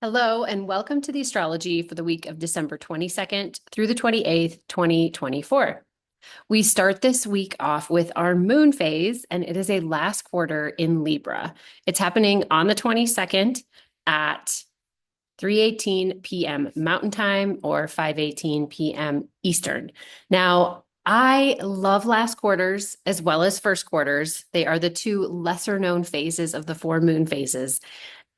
Hello, and welcome to the astrology for the week of December 22nd through the 28th, 2024. We start this week off with our moon phase, and it is a last quarter in Libra. It's happening on the 22nd at 3:18 p.m. Mountain Time or 5:18 p.m. Eastern. Now, I love last quarters as well as first quarters. They are the two lesser known phases of the four moon phases.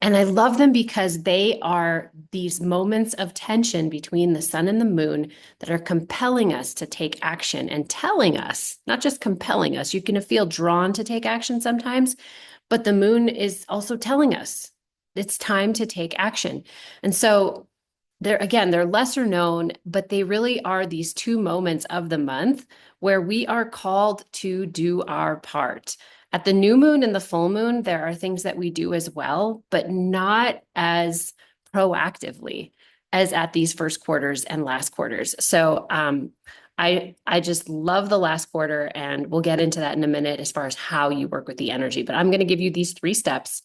And I love them because they are these moments of tension between the sun and the moon that are compelling us to take action and telling us, not just compelling us, you can feel drawn to take action sometimes, but the moon is also telling us it's time to take action. And so they're lesser known, but they really are these two moments of the month where we are called to do our part. At the new moon and the full moon, there are things that we do as well, but not as proactively as at these first quarters and last quarters. So I just love the last quarter, and we'll get into that in a minute as far as how you work with the energy. But I'm going to give you these 3 steps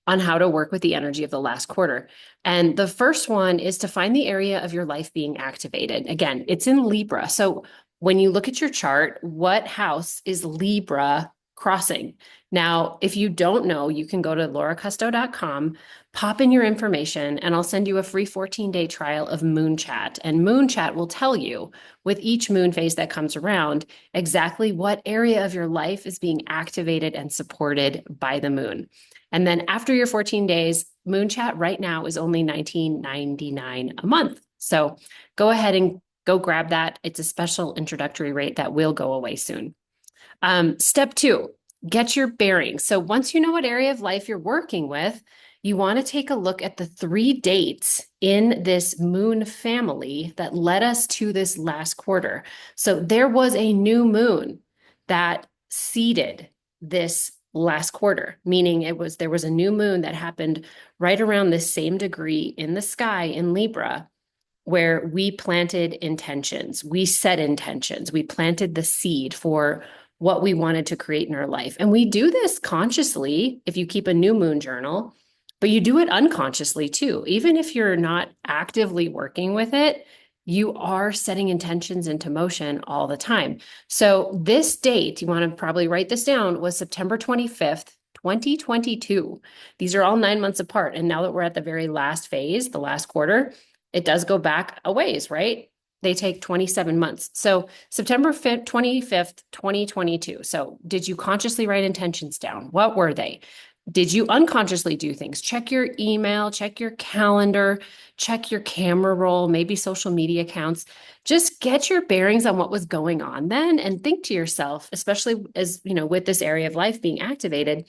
on how to work with the energy of the last quarter. And the first one is to find the area of your life being activated. Again, it's in Libra. So when you look at your chart, what house is Libra crossing? Now, if you don't know, you can go to lauracusto.com, pop in your information, and I'll send you a free 14-day trial of Moon Chat. And Moon Chat will tell you with each moon phase that comes around exactly what area of your life is being activated and supported by the moon. And then after your 14 days, Moon Chat right now is only $19.99 a month. So go ahead and go grab that. It's a special introductory rate that will go away soon. Step 2, get your bearings. So once you know what area of life you're working with, you want to take a look at the 3 dates in this moon family that led us to this last quarter. So there was a new moon that seeded this last quarter, meaning there was a new moon that happened right around the same degree in the sky in Libra, where we planted intentions, we set intentions, we planted the seed for what we wanted to create in our life. And we do this consciously if you keep a new moon journal, but you do it unconsciously too. Even if you're not actively working with it, you are setting intentions into motion all the time. So this date, you want to probably write this down, was September 25th, 2022. These are all 9 months apart. And now that we're at the very last phase, the last quarter, it does go back a ways, right? They take 27 months. So September 25th, 2022. So did you consciously write intentions down? What were they? Did you unconsciously do things? Check your email, check your calendar, check your camera roll, maybe social media accounts. Just get your bearings on what was going on then and think to yourself, especially as, with this area of life being activated,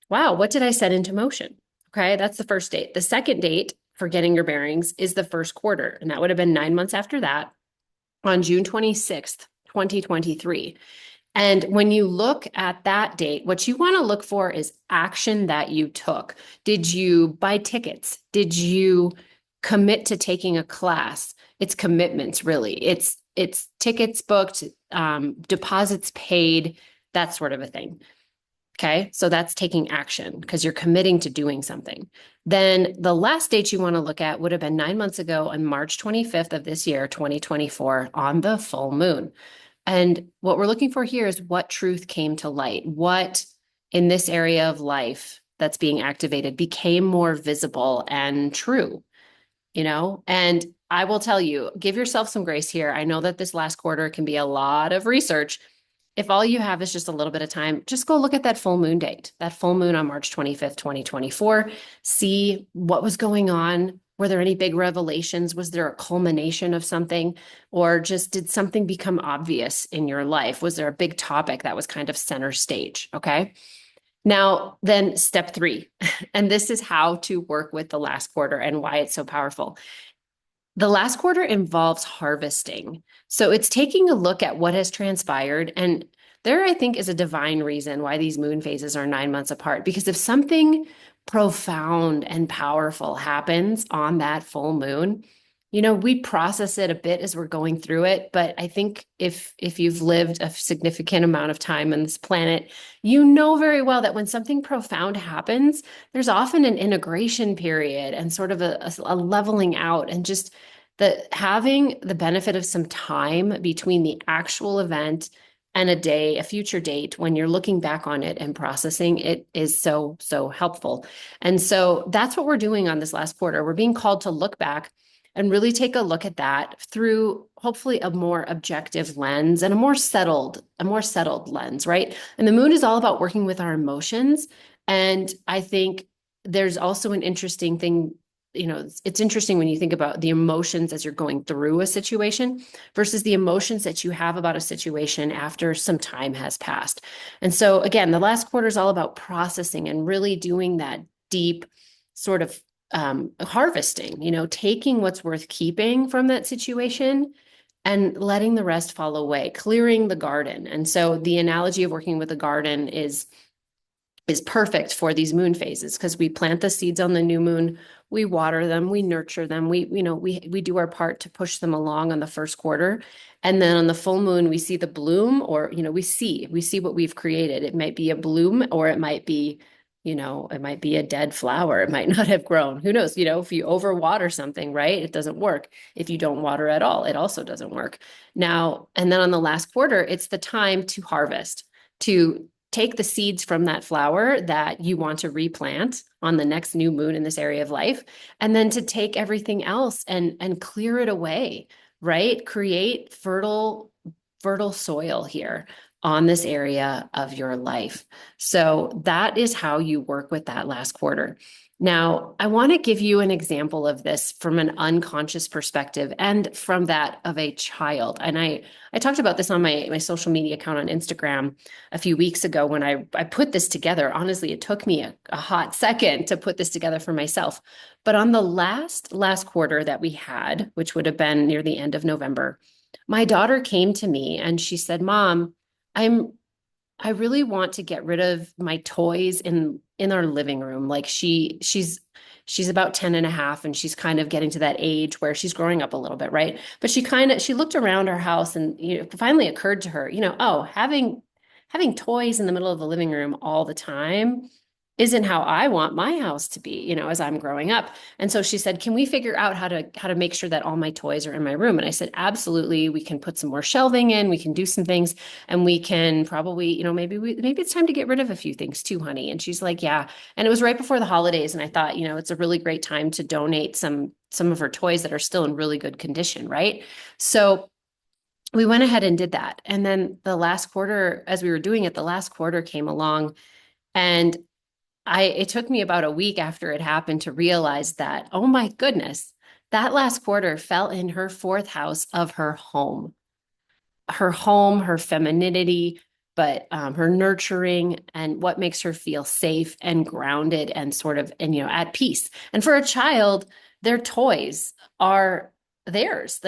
wow, what did I set into motion? Okay, that's the first date. The second date for getting your bearings is the first quarter, and that would have been 9 months after that on June 26th, 2023. And when you look at that date, what you want to look for is action that you took. Did you buy tickets? Did you commit to taking a class? It's commitments, really. It's tickets booked, deposits paid, that sort of a thing. Okay, so that's taking action because you're committing to doing something. Then the last date you want to look at would have been 9 months ago on March 25th of this year, 2024, on the full moon. And what we're looking for here is what truth came to light. What in this area of life that's being activated became more visible and true, And I will tell you, give yourself some grace here. I know that this last quarter can be a lot of research. If all you have is just a little bit of time, just go look at that full moon date, that full moon on March 25th, 2024. See what was going on. Were there any big revelations? Was there a culmination of something? Or just did something become obvious in your life? Was there a big topic that was kind of center stage? Okay. Now, then step 3, and this is how to work with the last quarter and why it's so powerful. The last quarter involves harvesting. So it's taking a look at what has transpired. And there, I think, is a divine reason why these moon phases are 9 months apart. Because if something profound and powerful happens on that full moon, We process it a bit as we're going through it, but I think if you've lived a significant amount of time on this planet, you know very well that when something profound happens, there's often an integration period and sort of a leveling out, and just the having the benefit of some time between the actual event and a future date when you're looking back on it and processing it is so, so helpful. And so that's what we're doing on this last quarter. We're being called to look back and really take a look at that through hopefully a more objective lens and a more settled lens, right? And the moon is all about working with our emotions. And I think there's also an interesting thing, it's interesting when you think about the emotions as you're going through a situation versus the emotions that you have about a situation after some time has passed. And so again, the last quarter is all about processing and really doing that deep sort of harvesting, taking what's worth keeping from that situation and letting the rest fall away, clearing the garden. And so the analogy of working with a garden is perfect for these moon phases because we plant the seeds on the new moon, we water them, we nurture them, we do our part to push them along on the first quarter, and then on the full moon we see the bloom, or we see what we've created. It might be a bloom, or it might be a dead flower. It might not have grown. Who knows? If you overwater something, right, it doesn't work. If you don't water at all, it also doesn't work. Now, and then on the last quarter, it's the time to harvest, to take the seeds from that flower that you want to replant on the next new moon in this area of life, and then to take everything else and clear it away, right? Create fertile soil here on this area of your life. So that is how you work with that last quarter. Now, I want to give you an example of this from an unconscious perspective and from that of a child. And I talked about this on my social media account on Instagram a few weeks ago when I put this together. Honestly, it took me a hot second to put this together for myself. But on the last quarter that we had, which would have been near the end of November, my daughter came to me and she said, "Mom, I really want to get rid of my toys in our living room." Like she's about 10 and a half, and she's kind of getting to that age where she's growing up a little bit, right? But she looked around our house, and it finally occurred to her, oh, having toys in the middle of the living room all the time isn't how I want my house to be, as I'm growing up. And so she said, "Can we figure out how to make sure that all my toys are in my room?" And I said, "Absolutely. We can put some more shelving in, we can do some things, and we can probably, maybe it's time to get rid of a few things too, honey." And she's like, "Yeah." And it was right before the holidays, and I thought, it's a really great time to donate some of her toys that are still in really good condition, right? So we went ahead and did that. And then the last quarter, as we were doing it, the last quarter came along, and it took me about a week after it happened to realize that, oh my goodness, that last quarter fell in her fourth house of her home, her femininity, but her nurturing and what makes her feel safe and grounded and sort of, and, at peace. And for a child, their toys are theirs.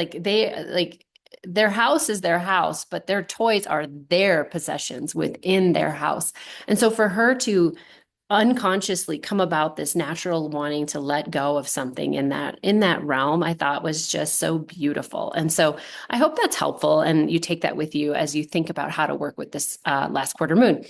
Their house is their house, but their toys are their possessions within their house. And so for her to unconsciously come about this natural wanting to let go of something in that realm, I thought was just so beautiful. And so I hope that's helpful, and you take that with you as you think about how to work with this last quarter moon.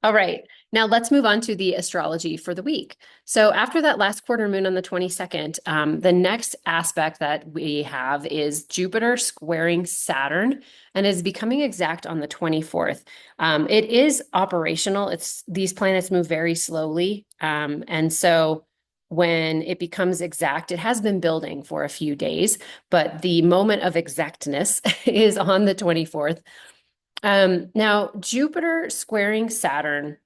All right. Now let's move on to the astrology for the week. So after that last quarter moon on the 22nd, the next aspect that we have is Jupiter squaring Saturn, and is becoming exact on the 24th. It is operational. These planets move very slowly. And so when it becomes exact, it has been building for a few days, but the moment of exactness is on the 24th. Now, Jupiter squaring Saturn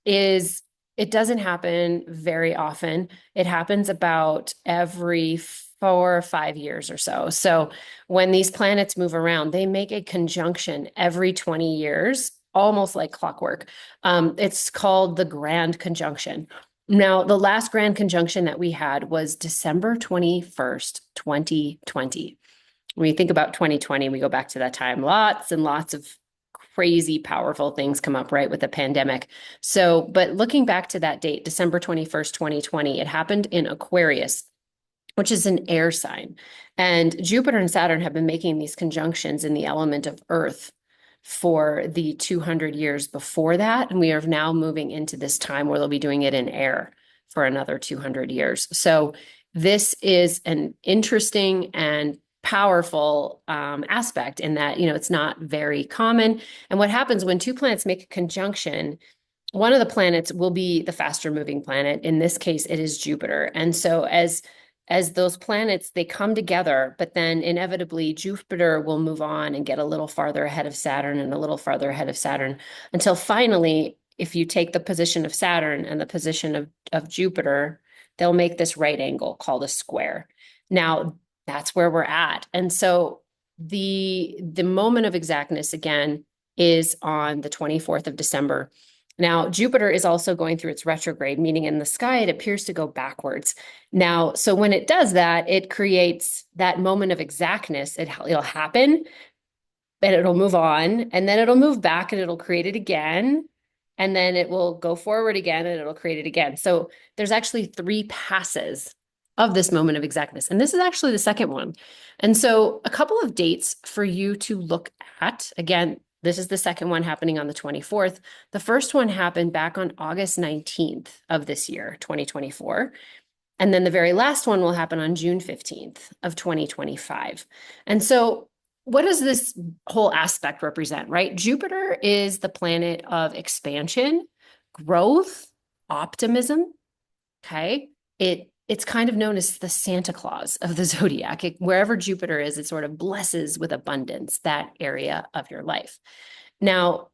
it doesn't happen very often. It happens about every 4 or 5 years or so. So when these planets move around, they make a conjunction every 20 years, almost like clockwork. It's called the Grand Conjunction. Now, the last Grand Conjunction that we had was December 21st, 2020. When you think about 2020, we go back to that time, lots and lots of crazy powerful things come up, right, with the pandemic. So, but looking back to that date, December 21st, 2020, it happened in Aquarius. which is an air sign. And Jupiter and Saturn have been making these conjunctions in the element of Earth for the 200 years before that. And we are now moving into this time where they'll be doing it in air for another 200 years. So this is an interesting and powerful aspect in that, it's not very common. And what happens when two planets make a conjunction, one of the planets will be the faster moving planet. In this case, it is Jupiter. And so as those planets, they come together, but then inevitably Jupiter will move on and get a little farther ahead of Saturn and a little farther ahead of Saturn until finally, if you take the position of Saturn and the position of Jupiter, they'll make this right angle called a square. Now, that's where we're at. And so the moment of exactness again is on the 24th of December. Now, Jupiter is also going through its retrograde, meaning in the sky, it appears to go backwards. Now, so when it does that, it creates that moment of exactness. It'll happen, and it'll move on, and then it'll move back and it'll create it again. And then it will go forward again and it'll create it again. So there's actually 3 passes of this moment of exactness. And this is actually the second one. And so a couple of dates for you to look at. Again, this is the second one happening on the 24th. The first one happened back on August 19th of this year, 2024. And then the very last one will happen on June 15th of 2025. And so what does this whole aspect represent, right? Jupiter is the planet of expansion, growth, optimism, okay? It's kind of known as the Santa Claus of the zodiac. Wherever Jupiter is, it sort of blesses with abundance that area of your life. Now,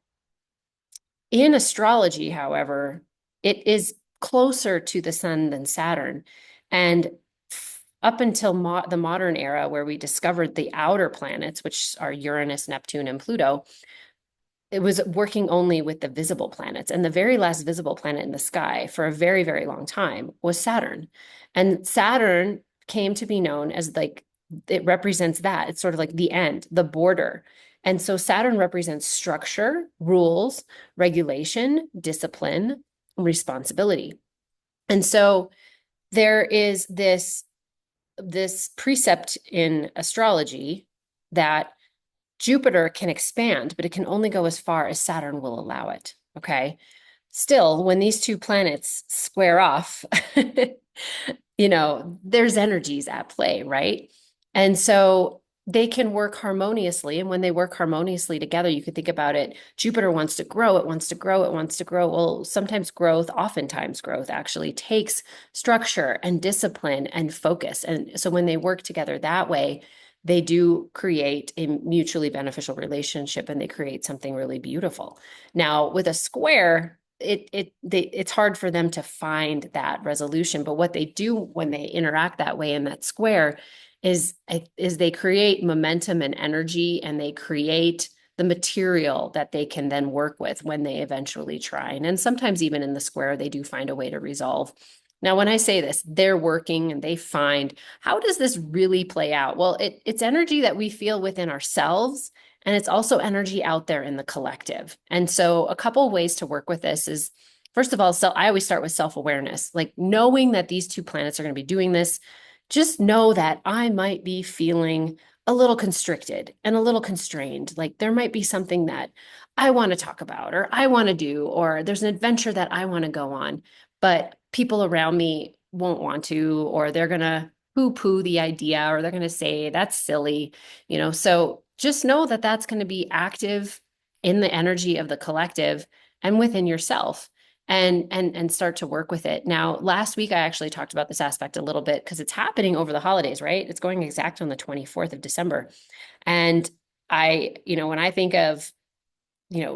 in astrology, however, it is closer to the sun than Saturn. And up until the modern era, where we discovered the outer planets, which are Uranus, Neptune, and Pluto, it was working only with the visible planets. And the very last visible planet in the sky for a very, very long time was Saturn. And Saturn came to be known as it represents that. It's sort of like the end, the border. And so Saturn represents structure, rules, regulation, discipline, responsibility. And so there is this precept in astrology that Jupiter can expand, but it can only go as far as Saturn will allow it. Okay. Still, when these two planets square off, there's energies at play, right? And so they can work harmoniously. And when they work harmoniously together, you could think about it. Jupiter wants to grow, it wants to grow, it wants to grow. Well, oftentimes growth actually takes structure and discipline and focus. And so when they work together that way, they do create a mutually beneficial relationship and they create something really beautiful. Now, with a square, it's hard for them to find that resolution. But what they do when they interact that way in that square is they create momentum and energy, and they create the material that they can then work with when they eventually try. And sometimes even in the square, they do find a way to resolve. Now, when I say this, they're working and they find, how does this really play out? Well, it's energy that we feel within ourselves, and it's also energy out there in the collective. And so a couple of ways to work with this is, first of all, I always start with self-awareness, like knowing that these two planets are going to be doing this. Just know that I might be feeling a little constricted and a little constrained. Like there might be something that I want to talk about or I want to do, or there's an adventure that I want to go on, but people around me won't want to, or they're going to poo-poo the idea, or they're going to say that's silly, so just know that that's going to be active in the energy of the collective and within yourself, and start to work with it. Now, last week I actually talked about this aspect a little bit because it's happening over the holidays, right? It's going exact on the 24th of December. And when I think of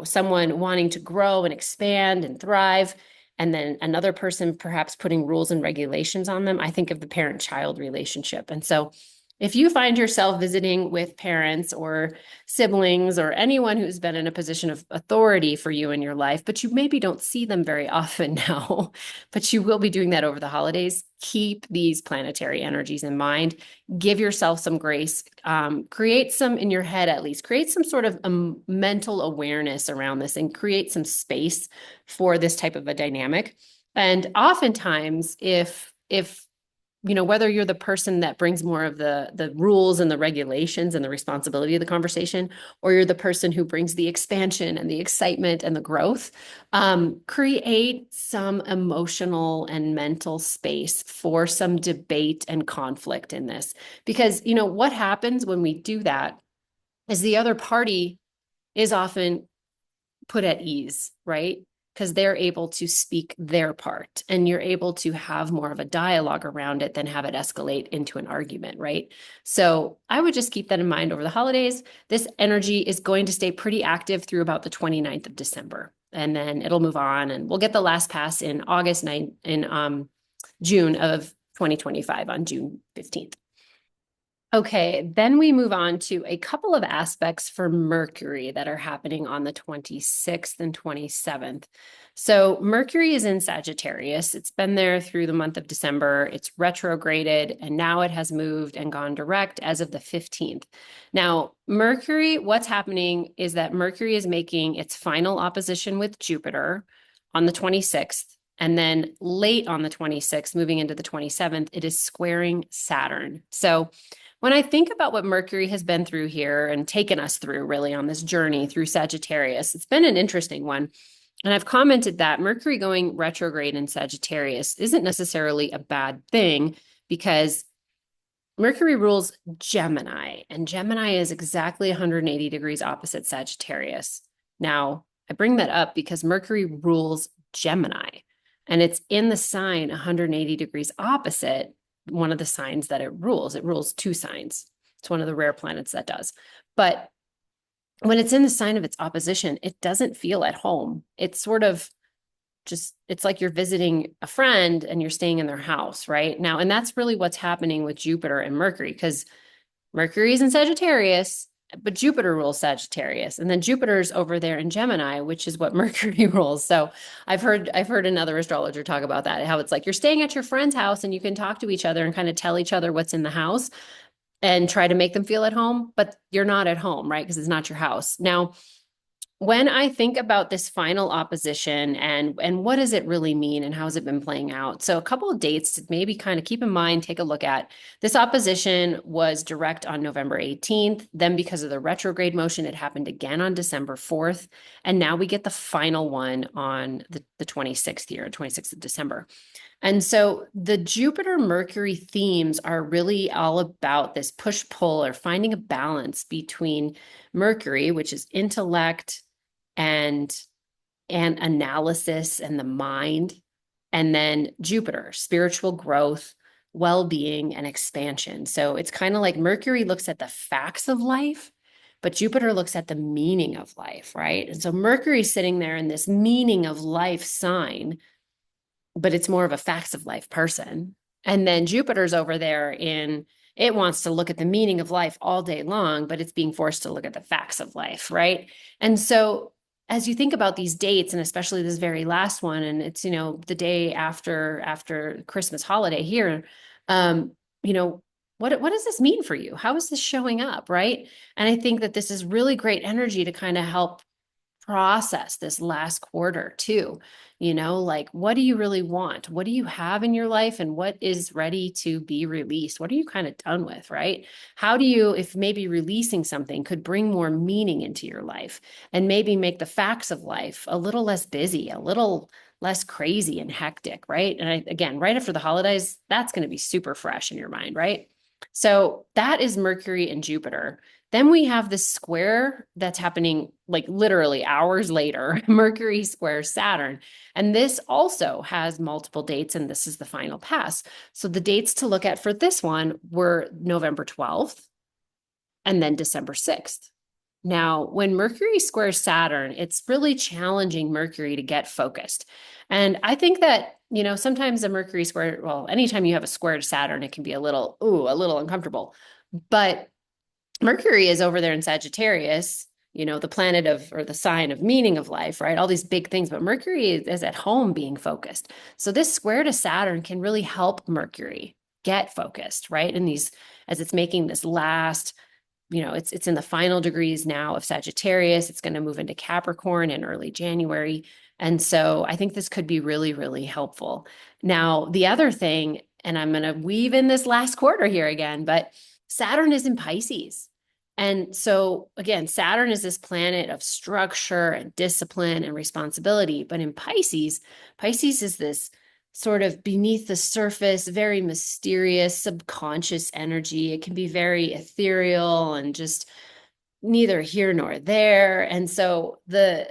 someone wanting to grow and expand and thrive, and then another person perhaps putting rules and regulations on them, I think of the parent-child relationship. And so if you find yourself visiting with parents or siblings or anyone who's been in a position of authority for you in your life, but you maybe don't see them very often now, but you will be doing that over the holidays, keep these planetary energies in mind. Give yourself some grace. Create some in your head, at least. Create some sort of mental awareness around this and create some space for this type of a dynamic. And oftentimes, if whether you're the person that brings more of the rules and the regulations and the responsibility of the conversation, or you're the person who brings the expansion and the excitement and the growth, create some emotional and mental space for some debate and conflict in this. Because, what happens when we do that is the other party is often put at ease, right? Because they're able to speak their part and you're able to have more of a dialogue around it than have it escalate into an argument, right? So I would just keep that in mind over the holidays. This energy is going to stay pretty active through about the 29th of December. And then it'll move on and we'll get the last pass in June of 2025 on June 15th. Okay, then we move on to a couple of aspects for Mercury that are happening on the 26th and 27th. So Mercury is in Sagittarius. It's been there through the month of December. It's retrograded, and now it has moved and gone direct as of the 15th. Now, Mercury, what's happening is that Mercury is making its final opposition with Jupiter on the 26th. And then late on the 26th, moving into the 27th, it is squaring Saturn. So when I think about what Mercury has been through here and taken us through really on this journey through Sagittarius, it's been an interesting one. And I've commented that Mercury going retrograde in Sagittarius isn't necessarily a bad thing because Mercury rules Gemini, and Gemini is exactly 180 degrees opposite Sagittarius. Now, I bring that up because Mercury rules Gemini, and it's in the sign 180 degrees opposite one of the signs that it rules. It rules two signs. It's one of the rare planets that does. But when it's in the sign of its opposition, it doesn't feel at home. It's sort of it's like you're visiting a friend and you're staying in their house, right? Now, and that's really what's happening with Jupiter and Mercury, because Mercury is in Sagittarius, but Jupiter rules Sagittarius. And then Jupiter's over there in Gemini, which is what Mercury rules. So I've heard another astrologer talk about that, how it's like you're staying at your friend's house and you can talk to each other and kind of tell each other what's in the house and try to make them feel at home, but you're not at home, right? Because it's not your house. Now, when I think about this final opposition and what does it really mean and how has it been playing out? So a couple of dates to maybe kind of keep in mind, take a look at. This opposition was direct on November 18th. Then because of the retrograde motion, it happened again on December 4th. And now we get the final one on the 26th here, 26th of December. And so the Jupiter Mercury themes are really all about this push-pull or finding a balance between Mercury, which is intellect and analysis and the mind, and then Jupiter, spiritual growth, well-being, and expansion. So it's kind of like Mercury looks at the facts of life, but Jupiter looks at the meaning of life, right? And so Mercury's sitting there in this meaning of life sign, but it's more of a facts of life person. And then Jupiter's over there it wants to look at the meaning of life all day long, but it's being forced to look at the facts of life, right? And so as you think about these dates, and especially this very last one, and it's, the day after Christmas holiday here, what does this mean for you? How is this showing up, right? And I think that this is really great energy to kind of help process this last quarter too. Like, what do you really want? What do you have in your life and what is ready to be released? What are you kind of done with, right? How do you, if maybe releasing something could bring more meaning into your life and maybe make the facts of life a little less busy, a little less crazy and hectic, right? And again, right after the holidays, that's going to be super fresh in your mind, right? So that is Mercury and Jupiter. Then we have this square that's happening like literally hours later, Mercury square Saturn. And this also has multiple dates, and this is the final pass. So the dates to look at for this one were November 12th and then December 6th. Now, when Mercury squares Saturn, it's really challenging Mercury to get focused. And I think that, sometimes a Mercury square, well, anytime you have a square to Saturn, it can be a little uncomfortable. But Mercury is over there in Sagittarius, the planet or the sign of meaning of life, right? All these big things, but Mercury is at home being focused. So this square to Saturn can really help Mercury get focused, right? And as it's making this last, it's in the final degrees now of Sagittarius. It's going to move into Capricorn in early January. And so I think this could be really, really helpful. Now, the other thing, and I'm going to weave in this last quarter here again, but Saturn is in Pisces. And so, again, Saturn is this planet of structure and discipline and responsibility. But in Pisces, Pisces is this sort of beneath the surface, very mysterious, subconscious energy. It can be very ethereal and just neither here nor there. And so the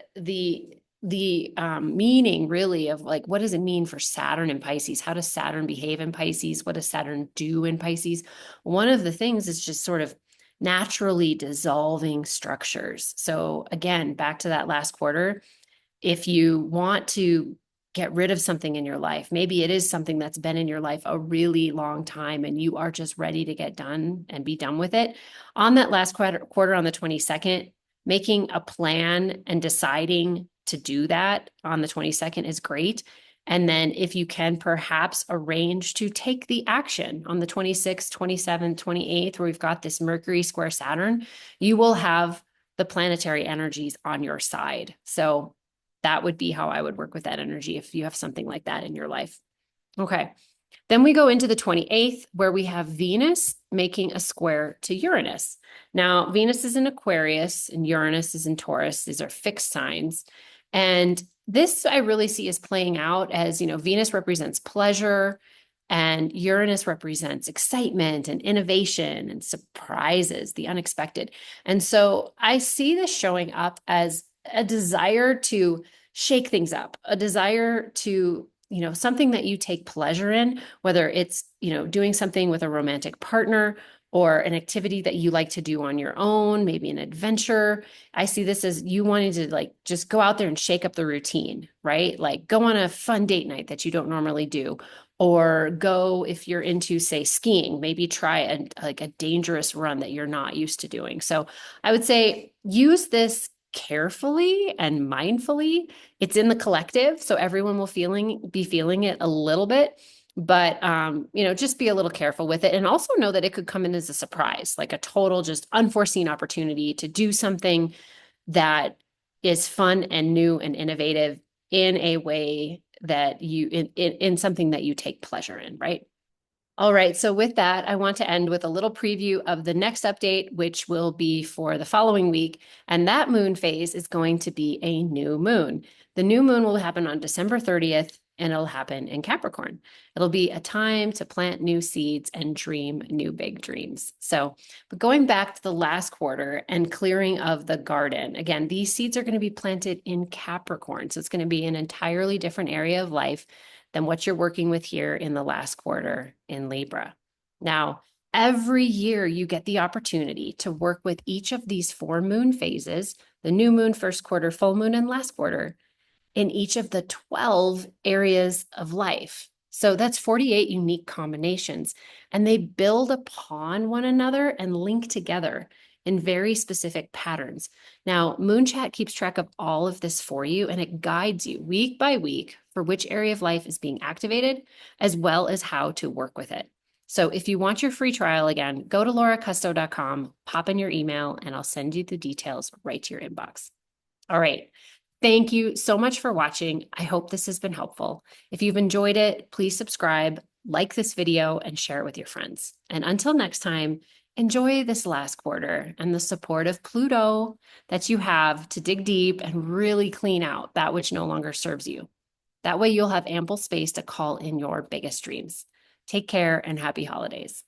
meaning really of like, what does it mean for Saturn in Pisces? How does Saturn behave in Pisces? What does Saturn do in Pisces? One of the things is just sort of naturally dissolving structures. So again, back to that last quarter, if you want to get rid of something in your life, maybe it is something that's been in your life a really long time and you are just ready to get done and be done with it. On that last quarter on the 22nd, making a plan and deciding to do that on the 22nd is great. And then if you can perhaps arrange to take the action on the 26th, 27th, 28th, where we've got this Mercury square Saturn, you will have the planetary energies on your side. So that would be how I would work with that energy if you have something like that in your life. Okay. Then we go into the 28th, where we have Venus making a square to Uranus. Now, Venus is in Aquarius and Uranus is in Taurus. These are fixed signs. And this I really see as playing out as, Venus represents pleasure and Uranus represents excitement and innovation and surprises, the unexpected. And so I see this showing up as a desire to shake things up, a desire to, something that you take pleasure in, whether it's, doing something with a romantic partner or an activity that you like to do on your own, maybe an adventure. I see this as you wanting to like just go out there and shake up the routine, right? Like go on a fun date night that you don't normally do, or go if you're into, say, skiing, maybe try a dangerous run that you're not used to doing. So I would say use this carefully and mindfully. It's in the collective, so everyone will be feeling it a little bit, but just be a little careful with it, and also know that it could come in as a surprise, like a total just unforeseen opportunity to do something that is fun and new and innovative in a way that in something that you take pleasure in, right? All right, so with that, I want to end with a little preview of the next update, which will be for the following week. And that moon phase is going to be a new moon. The new moon will happen on December 30th, and it'll happen in Capricorn. It'll be a time to plant new seeds and dream new big dreams. So, but going back to the last quarter and clearing of the garden, again, these seeds are going to be planted in Capricorn. So it's going to be an entirely different area of life than what you're working with here in the last quarter in Libra. Now, every year you get the opportunity to work with each of these 4 moon phases, the new moon, first quarter, full moon, and last quarter, in each of the 12 areas of life. So that's 48 unique combinations, and they build upon one another and link together in very specific patterns. Now, Moon Chat keeps track of all of this for you, and it guides you week by week for which area of life is being activated, as well as how to work with it. So if you want your free trial, again, go to lauracusto.com, pop in your email, and I'll send you the details right to your inbox. All right. Thank you so much for watching. I hope this has been helpful. If you've enjoyed it, please subscribe, like this video, and share it with your friends. And until next time, enjoy this last quarter and the support of Pluto that you have to dig deep and really clean out that which no longer serves you. That way you'll have ample space to call in your biggest dreams. Take care and happy holidays.